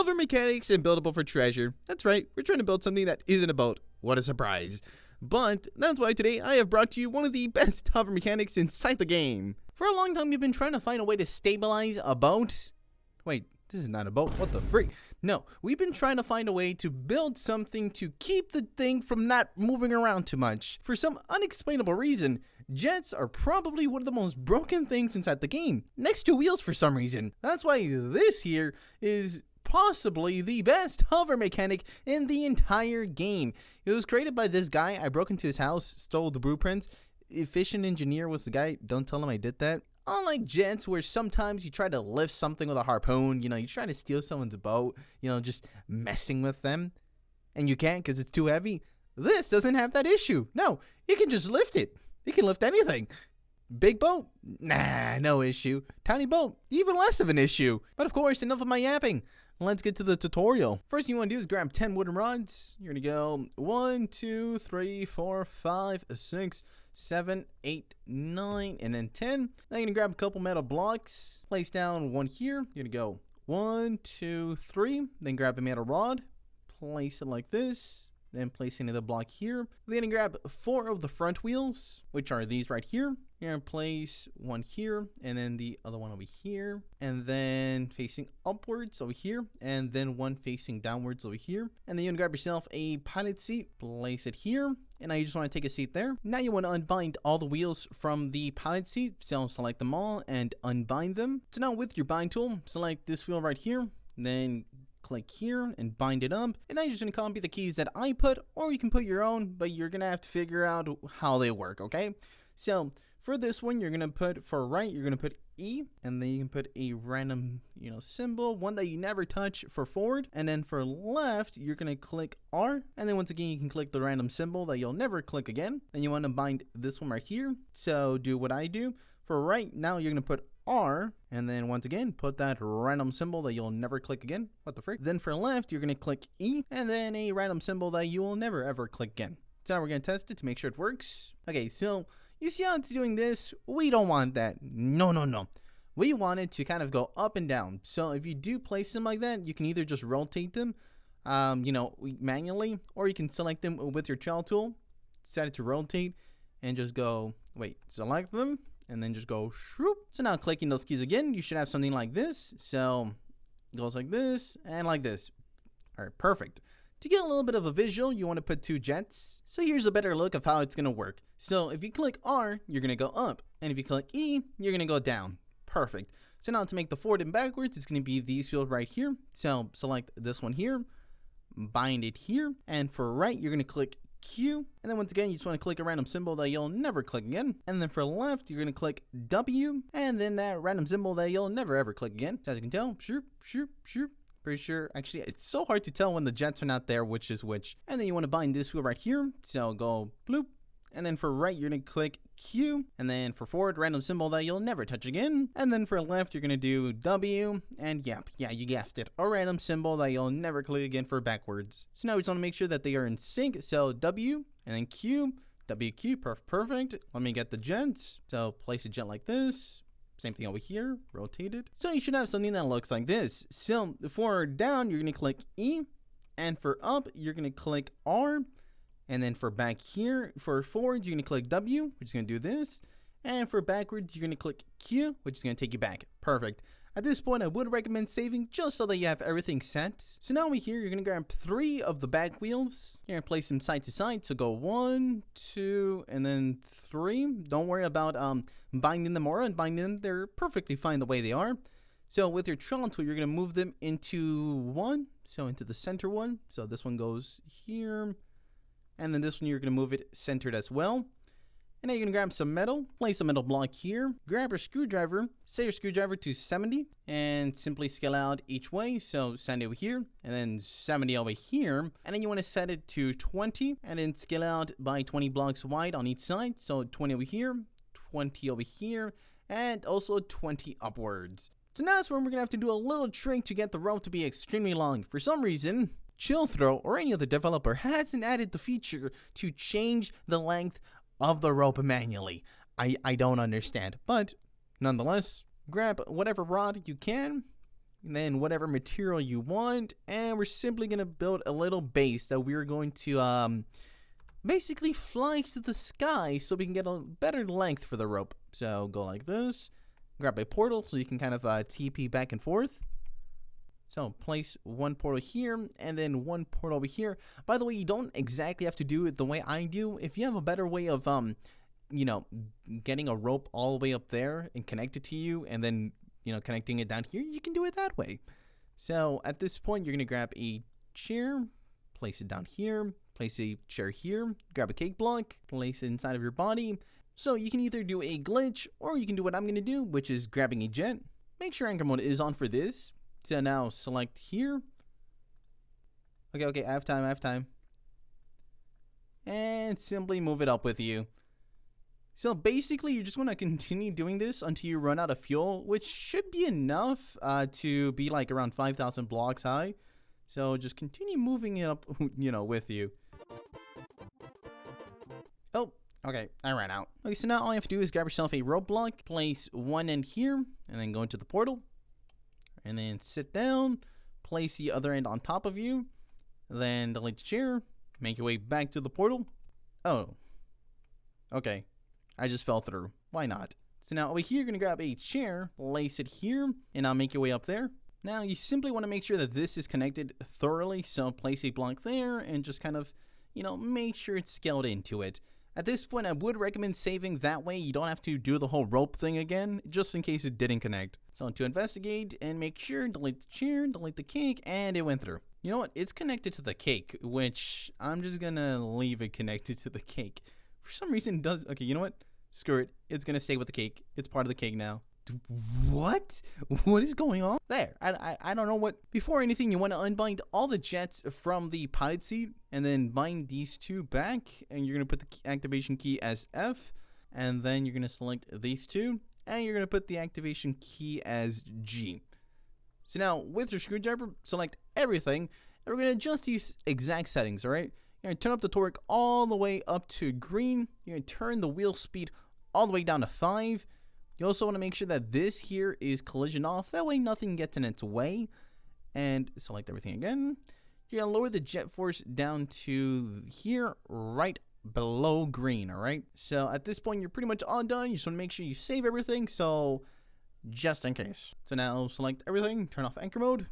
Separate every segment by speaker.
Speaker 1: hover mechanics and buildable for treasure. That's right, we're trying to build something that isn't a boat. What a surprise. But that's why today I have brought to you one of the best hover mechanics inside the game. For a long time we've been trying to find a way to stabilize a boat. Wait, this is not a boat, what the freak? No, we've been trying to find a way to build something to keep the thing from not moving around too much. For some unexplainable reason, jets are probably one of the most broken things inside the game, next to wheels for some reason. That's why this here is possibly the best hover mechanic in the entire game. It was created by this guy. I broke into his house, stole the blueprints. Efficient engineer was the guy. Don't tell him I did that. Unlike jets, where sometimes you try to lift something with a harpoon, you try to steal someone's boat, just messing with them, and you can't because it's too heavy. This doesn't have that issue. No, you can just lift it. You can lift anything. Big boat? Nah, no issue. Tiny boat? Even less of an issue. But of course, enough of my yapping. Let's get to the tutorial. First thing you want to do is grab 10 wooden rods. You're going to go 1, 2, 3, 4, 5, 6, 7, 8, 9, and then 10. Now you're going to grab a couple metal blocks. Place down one here. You're going to go 1, 2, 3. Then grab a metal rod. Place it like this. Then place another block here. Then you're going to grab 4 of the front wheels, which are these right here. You're going to place one here, and then the other one over here, and then facing upwards over here, and then one facing downwards over here. And then you're going to grab yourself a pilot seat, place it here, and now you just want to take a seat there. Now you want to unbind all the wheels from the pilot seat, so select them all and unbind them. So now with your bind tool, select this wheel right here, then click here and bind it up, and now you're just going to copy the keys that I put, or you can put your own, but you're going to have to figure out how they work, okay? So for this one, you're going to put, for right, you're going to put E, and then you can put a random, symbol, one that you never touch for forward, and then for left, you're going to click R, and then once again, you can click the random symbol that you'll never click again. Then you want to bind this one right here, so do what I do. For right now, you're going to put R, and then once again, put that random symbol that you'll never click again. What the frick? Then for left, you're going to click E, and then a random symbol that you will never ever click again. So now we're going to test it to make sure it works. Okay, so you see how it's doing this? We don't want that. No. We want it to kind of go up and down. So if you do place them like that, you can either just rotate them, manually, or you can select them with your child tool, set it to rotate, and just go, select them, and then just go shroop. So now clicking those keys again, you should have something like this. So it goes like this and like this. All right, perfect. To get a little bit of a visual, you want to put 2 jets. So here's a better look of how it's going to work. So if you click R, you're going to go up. And if you click E, you're going to go down. Perfect. So now to make the forward and backwards, it's going to be these wheels right here. So select this one here, bind it here. And for right, you're going to click Q. And then once again, you just want to click a random symbol that you'll never click again. And then for left, you're going to click W. And then that random symbol that you'll never ever click again. So as you can tell, shoop. Pretty sure, actually, it's so hard to tell when the jets are not there, which is which. And then you want to bind this wheel right here. So go bloop. And then for right, you're going to click Q. And then for forward, random symbol that you'll never touch again. And then for left, you're going to do W. And yeah, you guessed it. A random symbol that you'll never click again for backwards. So now we just want to make sure that they are in sync. So W and then Q. WQ, perfect. Let me get the jets. So place a jet like this. Same thing over here, rotate it. So you should have something that looks like this. So for down, you're going to click E. And for up, you're going to click R. And then for back here, for forwards, you're going to click W, which is going to do this. And for backwards, you're going to click Q, which is going to take you back. Perfect. At this point, I would recommend saving just so that you have everything set. So now over here, you're going to grab 3 of the back wheels. You're going to place them side to side. So go 1, 2, and then 3. Don't worry about binding them or unbinding them. They're perfectly fine the way they are. So with your child tool, you're going to move them into 1. So into the center one. So this one goes here. And then this one, you're going to move it centered as well. And now you're going to grab some metal, place a metal block here, grab your screwdriver, set your screwdriver to 70, and simply scale out each way. So 70 over here, and then 70 over here. And then you want to set it to 20, and then scale out by 20 blocks wide on each side. So 20 over here, 20 over here, and also 20 upwards. So now that's where we're going to have to do a little trick to get the rope to be extremely long. For some reason, Chillthrow or any other developer hasn't added the feature to change the length of the rope manually. I don't understand, but nonetheless, grab whatever rod you can, and then whatever material you want, and we're simply going to build a little base that we're going to basically fly to the sky so we can get a better length for the rope. So go like this, grab a portal so you can kind of TP back and forth. So place one portal here and then one portal over here. By the way, you don't exactly have to do it the way I do. If you have a better way of you know, getting a rope all the way up there and connect it to you, and then, you know, connecting it down here, you can do it that way. So at this point, you're going to grab a chair, place it down here, place a chair here, grab a cake block, place it inside of your body. So you can either do a glitch, or you can do what I'm going to do, which is grabbing a jet. Make sure anchor mode is on for this. So now select here. Okay, I have time. And simply move it up with you. So basically, you just want to continue doing this until you run out of fuel, which should be enough to be like around 5,000 blocks high. So just continue moving it up, you know, with you. Oh, okay, I ran out. Okay, so now all you have to do is grab yourself a rope block, place one end here, and then go into the portal. And then sit down, place the other end on top of you, then delete the chair, make your way back to the portal. Oh, okay. I just fell through. Why not? So now over here, you're going to grab a chair, place it here, and I'll make your way up there. Now, you simply want to make sure that this is connected thoroughly, so place a block there and just kind of, you know, make sure it's scaled into it. At this point, I would recommend saving, that way you don't have to do the whole rope thing again, just in case it didn't connect. So to investigate and make sure, delete the chair, delete the cake, and it went through. You know what? It's connected to the cake, which I'm just going to leave it connected to the cake. For some reason, it does. Okay, you know what? Screw it. It's going to stay with the cake. It's part of the cake now. What? What is going on? There. I don't know what. Before anything, you want to unbind all the jets from the pilot seat and then bind these two back. And you're going to put the activation key as F. And then you're going to select these two. And you're going to put the activation key as G. So now, with your screwdriver, select everything. And we're going to adjust these exact settings, all right? You're going to turn up the torque all the way up to green. You're going to turn the wheel speed all the way down to 5. You also want to make sure that this here is collision off. That way nothing gets in its way. And select everything again. You're going to lower the jet force down to here, right below green, all right? So at this point, you're pretty much all done. You just want to make sure you save everything, so just in case. So now select everything, turn off anchor mode,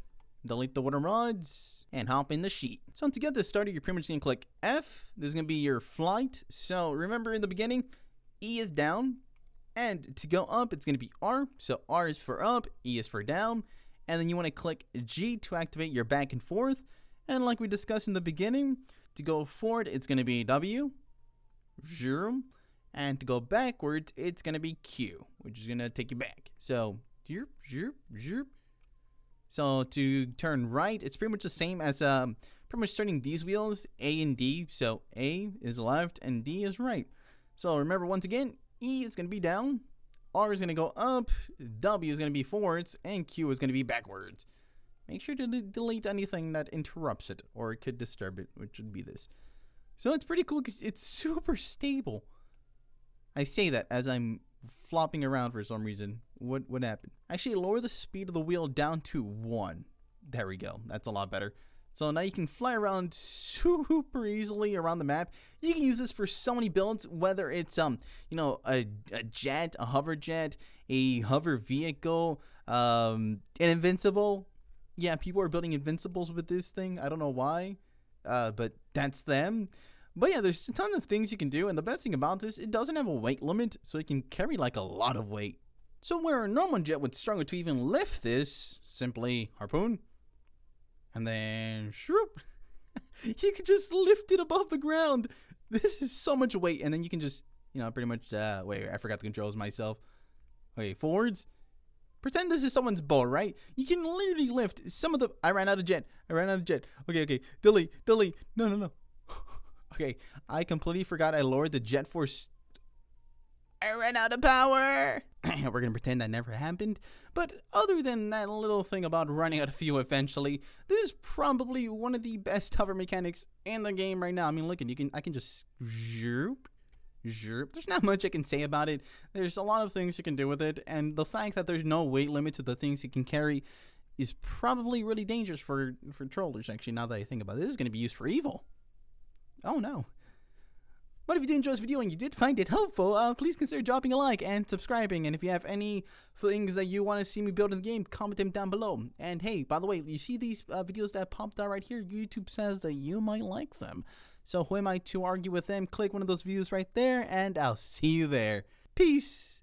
Speaker 1: delete the water rods, and hop in the sheet. So to get this started, you're pretty much going to click F. This is going to be your flight. So remember in the beginning, E is down. And to go up, it's going to be R. So R is for up, E is for down. And then you want to click G to activate your back and forth. And like we discussed in the beginning, to go forward, it's going to be W. Zero. And to go backwards, it's going to be Q, which is going to take you back. So, so to turn right, it's pretty much the same as pretty much turning these wheels, A and D. So A is left and D is right. So remember, once again, E is going to be down, R is going to go up, W is going to be forwards, and Q is going to be backwards. Make sure to delete anything that interrupts it, or it could disturb it, which would be this. So it's pretty cool because it's super stable. I say that as I'm flopping around for some reason. What happened? Actually, lower the speed of the wheel down to 1. There we go. That's a lot better. So now you can fly around super easily around the map. You can use this for so many builds, whether it's you know, a jet, a hover jet, a hover vehicle, an invincible. Yeah, people are building invincibles with this thing. I don't know why, but that's them. But yeah, there's a ton of things you can do, and the best thing about this, it doesn't have a weight limit, so it can carry like a lot of weight. So where a normal jet would struggle to even lift this, simply harpoon. And then, shroop, you can just lift it above the ground. This is so much weight. And then you can just, you know, pretty much, wait, I forgot the controls myself. Okay, forwards. Pretend this is someone's boat, right? You can literally lift some of the, I ran out of jet. Okay, delete. No. Okay, I completely forgot I lowered the jet force. I ran out of power. We're going to pretend that never happened. But other than that little thing about running out of fuel eventually, this is probably one of the best hover mechanics in the game right now. I mean, look, I can just zoop. There's not much I can say about it. There's a lot of things you can do with it. And the fact that there's no weight limit to the things you can carry is probably really dangerous for trollers, actually, now that I think about it. This is going to be used for evil. Oh, no. But if you did enjoy this video and you did find it helpful, please consider dropping a like and subscribing. And if you have any things that you want to see me build in the game, comment them down below. And hey, by the way, you see these videos that popped out right here? YouTube says that you might like them. So who am I to argue with them? Click one of those views right there, and I'll see you there. Peace!